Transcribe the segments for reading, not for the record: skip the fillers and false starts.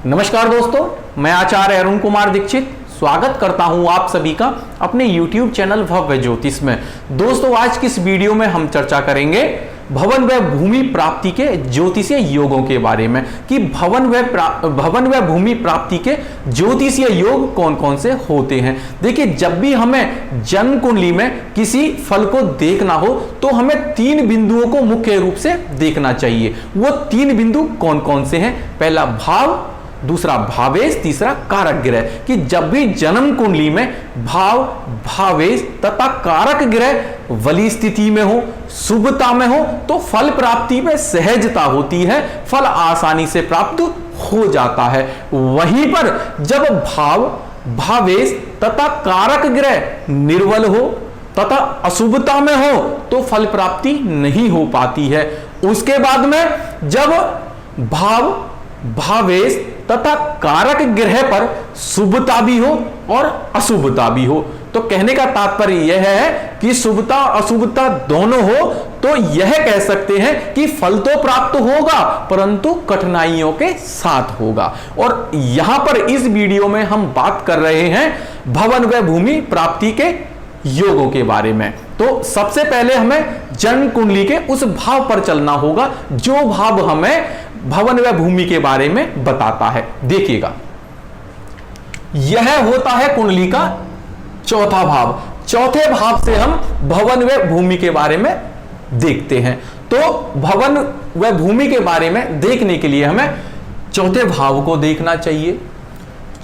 नमस्कार दोस्तों, मैं आचार्य अरुण कुमार दीक्षित स्वागत करता हूं आप सभी का अपने YouTube चैनल भव्य ज्योतिष में। दोस्तों, आज की इस वीडियो में हम चर्चा करेंगे भवन व भूमि प्राप्ति के ज्योतिषीय योगों के बारे में कि भवन व भूमि प्राप्ति के ज्योतिषीय योग कौन कौन से होते हैं। देखिए, जब भी हमें जन्म कुंडली में किसी फल को देखना हो तो हमें 3 बिंदुओं को मुख्य रूप से देखना चाहिए। वो 3 बिंदु कौन कौन से हैं? पहला भाव, दूसरा भावेश, तीसरा कारक ग्रह। कि जब भी जन्म कुंडली में भाव, भावेश तथा कारक ग्रह वली स्थिति में हो, शुभता में हो, तो फल प्राप्ति में सहजता होती है, फल आसानी से प्राप्त हो जाता है। वहीं पर जब भाव, भावेश तथा कारक ग्रह निर्बल हो तथा अशुभता में हो तो फल प्राप्ति नहीं हो पाती है। उसके बाद में जब भाव, भावेश तथा कारक ग्रह पर शुभता भी हो और अशुभता भी हो, तो कहने का तात्पर्य यह है कि शुभता अशुभता दोनों हो तो यह कह सकते हैं कि फल तो प्राप्त होगा परंतु कठिनाइयों के साथ होगा। और यहां पर इस वीडियो में हम बात कर रहे हैं भवन व भूमि प्राप्ति के योगों के बारे में। तो सबसे पहले हमें जन्म कुंडली के उस भाव पर चलना होगा जो भाव हमें भवन व भूमि के बारे में बताता है। देखिएगा, यह होता है कुंडली का चौथा भाव। चौथे भाव से हम भवन व भूमि के बारे में देखते हैं। तो भवन व भूमि के बारे में देखने के लिए हमें चौथे भाव को देखना चाहिए,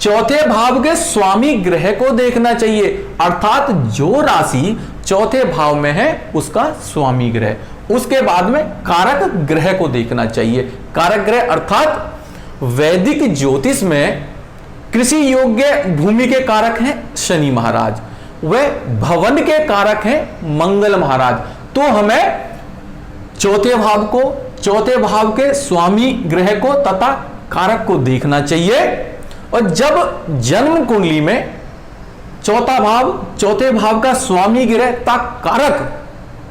चौथे भाव के स्वामी ग्रह को देखना चाहिए, अर्थात जो राशि चौथे भाव में है उसका स्वामी ग्रह। उसके बाद में कारक ग्रह को देखना चाहिए। कारक ग्रह अर्थात वैदिक ज्योतिष में कृषि योग्य भूमि के कारक हैं शनि महाराज, वे भवन के कारक हैं मंगल महाराज। तो हमें चौथे भाव को, चौथे भाव के स्वामी ग्रह को तथा कारक को देखना चाहिए। और जब जन्म कुंडली में चौथा भाव, चौथे भाव का स्वामी ग्रह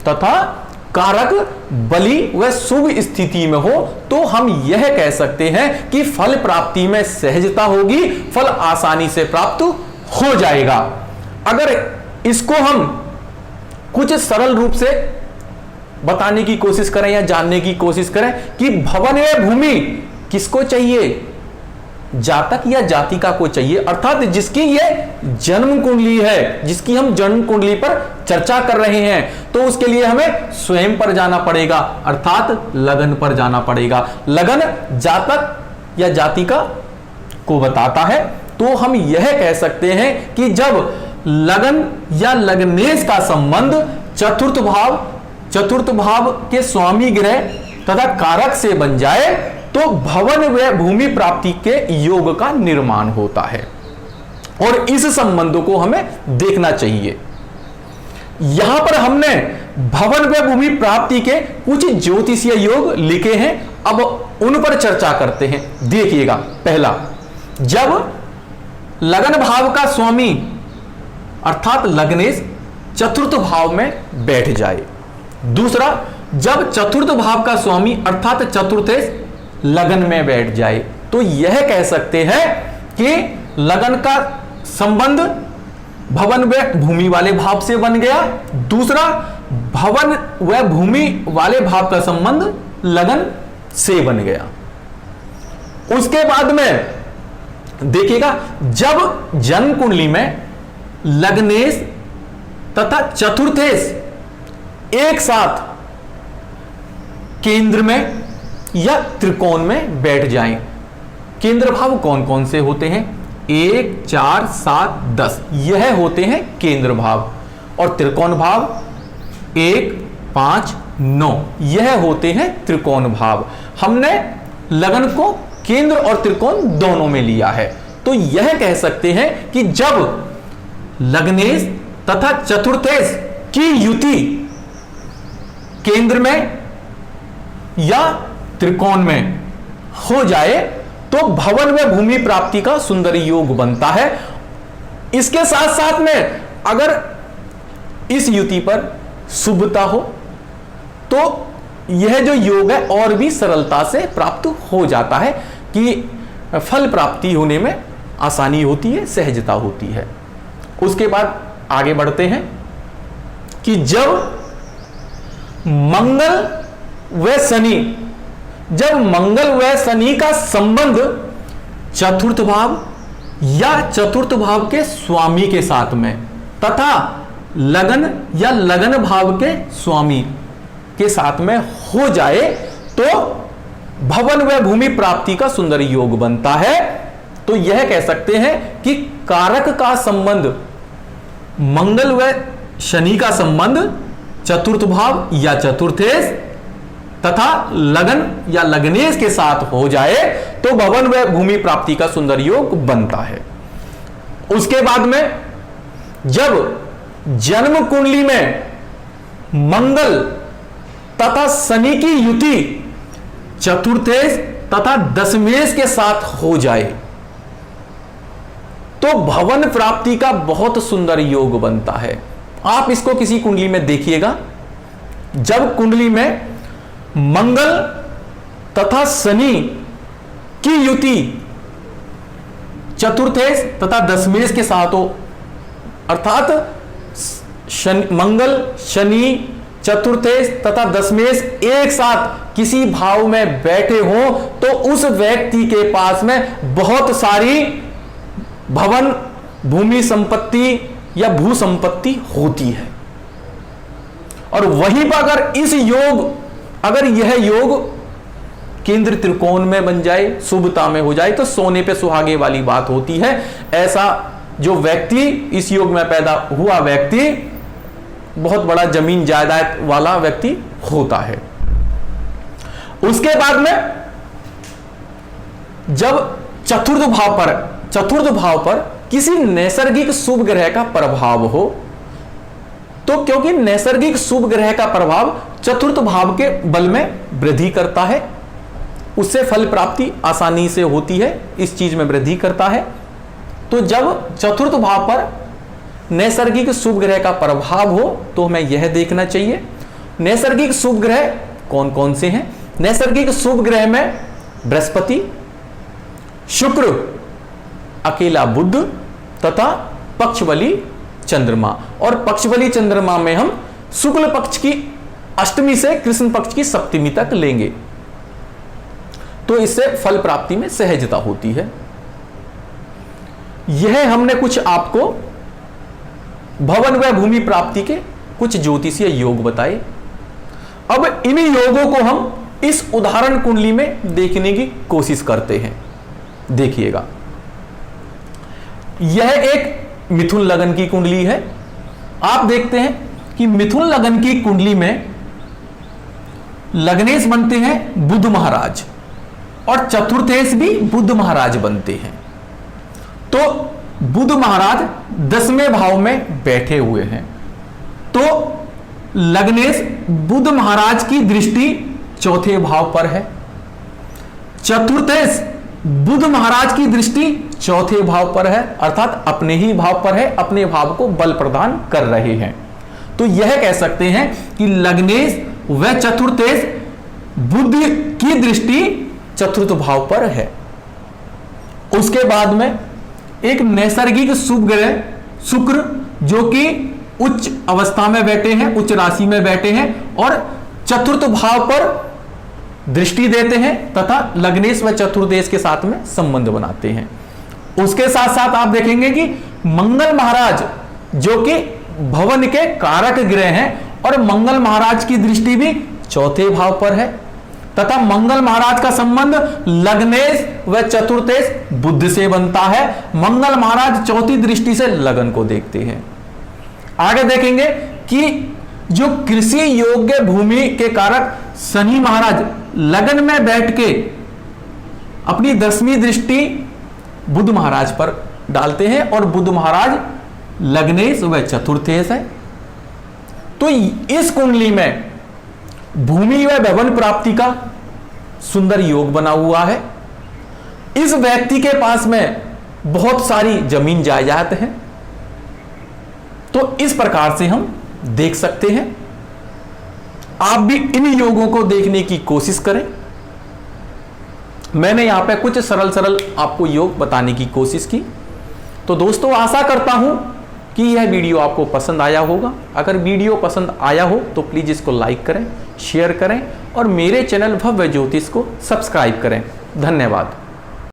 तथा कारक बली व शुभ स्थिति में हो तो हम यह कह सकते हैं कि फल प्राप्ति में सहजता होगी, फल आसानी से प्राप्त हो जाएगा। अगर इसको हम कुछ सरल रूप से बताने की कोशिश करें या जानने की कोशिश करें कि भवन व भूमि किसको चाहिए, जातक या जातिका को चाहिए, अर्थात जिसकी ये जन्म कुंडली है, जिसकी हम जन्म कुंडली पर चर्चा कर रहे हैं, तो उसके लिए हमें स्वयं पर जाना पड़ेगा, अर्थात लगन पर जाना पड़ेगा। लगन जातक या जातिका को बताता है। तो हम यह कह सकते हैं कि जब लगन या लग्नेश का संबंध चतुर्थ भाव के स्वामी ग्रह तथा कारक से बन जाए तो भवन व भूमि प्राप्ति के योग का निर्माण होता है और इस संबंधों को हमें देखना चाहिए। यहां पर हमने भवन व भूमि प्राप्ति के कुछ ज्योतिषीय योग लिखे हैं, अब उन पर चर्चा करते हैं। देखिएगा, पहला, जब लगन भाव का स्वामी अर्थात लग्नेश चतुर्थ भाव में बैठ जाए। दूसरा, जब चतुर्थ भाव का स्वामी अर्थात चतुर्थेश लगन में बैठ जाए तो यह कह सकते हैं कि लगन का संबंध भवन व भूमि वाले भाव से बन गया। दूसरा, भवन व भूमि वाले भाव का संबंध लगन से बन गया। उसके बाद में देखिएगा, जब जन्म कुंडली में लग्नेश तथा चतुर्थेश एक साथ केंद्र में या त्रिकोण में बैठ जाएं। केंद्र भाव कौन कौन से होते हैं? 1, 4, 7, 10 यह होते हैं केंद्र भाव। और त्रिकोण भाव 1, 5, 9 यह होते हैं त्रिकोण भाव। हमने लगन को केंद्र और त्रिकोण दोनों में लिया है। तो यह कह सकते हैं कि जब लग्नेश तथा चतुर्थेश की युति केंद्र में या त्रिकोण में हो जाए तो भवन व भूमि प्राप्ति का सुंदर योग बनता है। इसके साथ साथ में अगर इस युति पर शुभता हो तो यह जो योग है और भी सरलता से प्राप्त हो जाता है कि फल प्राप्ति होने में आसानी होती है, सहजता होती है। उसके बाद आगे बढ़ते हैं कि जब मंगल व शनि, जब मंगल व शनि का संबंध चतुर्थ भाव या चतुर्थ भाव के स्वामी के साथ में तथा लगन या लगन भाव के स्वामी के साथ में हो जाए तो भवन व भूमि प्राप्ति का सुंदर योग बनता है। तो यह कह सकते हैं कि कारक का संबंध, मंगल व शनि का संबंध चतुर्थ भाव या चतुर्थेश तथा लगन या लगनेश के साथ हो जाए तो भवन व भूमि प्राप्ति का सुंदर योग बनता है। उसके बाद में जब जन्म कुंडली में मंगल तथा शनि की युति चतुर्थेश तथा दशमेश के साथ हो जाए तो भवन प्राप्ति का बहुत सुंदर योग बनता है। आप इसको किसी कुंडली में देखिएगा, जब कुंडली में मंगल तथा शनि की युति चतुर्थेश तथा दशमेश के साथ हो, अर्थात मंगल शनि चतुर्थेश तथा दशमेश एक साथ किसी भाव में बैठे हो तो उस व्यक्ति के पास में बहुत सारी भवन भूमि संपत्ति या भू संपत्ति होती है। और वहीं पर अगर यह योग केंद्र त्रिकोण में बन जाए, शुभता में हो जाए तो सोने पे सुहागे वाली बात होती है। ऐसा जो व्यक्ति इस योग में पैदा हुआ व्यक्ति बहुत बड़ा जमीन जायदाद वाला व्यक्ति होता है। उसके बाद में जब चतुर्थ भाव पर किसी नैसर्गिक शुभ ग्रह का प्रभाव हो तो क्योंकि नैसर्गिक शुभ ग्रह का प्रभाव चतुर्थ भाव के बल में वृद्धि करता है, उससे फल प्राप्ति आसानी से होती है, इस चीज में वृद्धि करता है। तो जब चतुर्थ भाव पर नैसर्गिक शुभ ग्रह का प्रभाव हो तो हमें यह देखना चाहिए नैसर्गिक शुभ ग्रह कौन कौन से हैं। नैसर्गिक शुभ ग्रह में बृहस्पति, शुक्र, अकेला बुध तथा पक्षबली चंद्रमा। और पक्षबली चंद्रमा में हम शुक्ल पक्ष की अष्टमी से कृष्ण पक्ष की सप्तमी तक लेंगे तो इससे फल प्राप्ति में सहजता होती है। यह हमने कुछ आपको भवन व भूमि प्राप्ति के कुछ ज्योतिषीय योग बताए। अब इन योगों को हम इस उदाहरण कुंडली में देखने की कोशिश करते हैं। देखिएगा, यह एक मिथुन लगन की कुंडली है। आप देखते हैं कि मिथुन लगन की कुंडली में लग्नेश बनते हैं बुध महाराज और चतुर्थेश भी बुध महाराज बनते हैं। तो बुध महाराज 10वें भाव में बैठे हुए हैं तो लग्नेश बुध महाराज की दृष्टि चौथे भाव पर है, चतुर्थेश बुध महाराज की दृष्टि चौथे भाव पर है, अर्थात अपने ही भाव पर है, अपने भाव को बल प्रदान कर रहे हैं। तो यह कह सकते हैं कि लग्नेश व चतुर्थेश बुध की दृष्टि चतुर्थ भाव पर है। उसके बाद में एक नैसर्गिक शुभ ग्रह शुक्र जो कि उच्च अवस्था में बैठे हैं, उच्च राशि में बैठे हैं और चतुर्थ भाव पर दृष्टि देते हैं तथा लग्नेश व चतुर्देश के साथ में संबंध बनाते हैं। उसके साथ साथ आप देखेंगे कि मंगल महाराज जो कि भवन के कारक ग्रह हैं और मंगल महाराज की दृष्टि भी चौथे भाव पर है तथा मंगल महाराज का संबंध लग्नेश व चतुर्थेश बुध से बनता है। मंगल महाराज चौथी दृष्टि से लगन को देखते हैं। आगे देखेंगे कि जो कृषि योग्य भूमि के कारक शनि महाराज लगन में बैठ के अपनी 10वीं दृष्टि बुध महाराज पर डालते हैं और बुध महाराज लग्नेश व चतुर्थेश है। तो इस कुंडली में भूमि व भवन प्राप्ति का सुंदर योग बना हुआ है। इस व्यक्ति के पास में बहुत सारी जमीन जायदाद है। तो इस प्रकार से हम देख सकते हैं। आप भी इन योगों को देखने की कोशिश करें। मैंने यहाँ पे कुछ सरल सरल आपको योग बताने की कोशिश की। तो दोस्तों आशा करता हूँ कि यह वीडियो आपको पसंद आया होगा। अगर वीडियो पसंद आया हो तो प्लीज़ इसको लाइक करें, शेयर करें और मेरे चैनल भव्य ज्योतिष को सब्सक्राइब करें। धन्यवाद।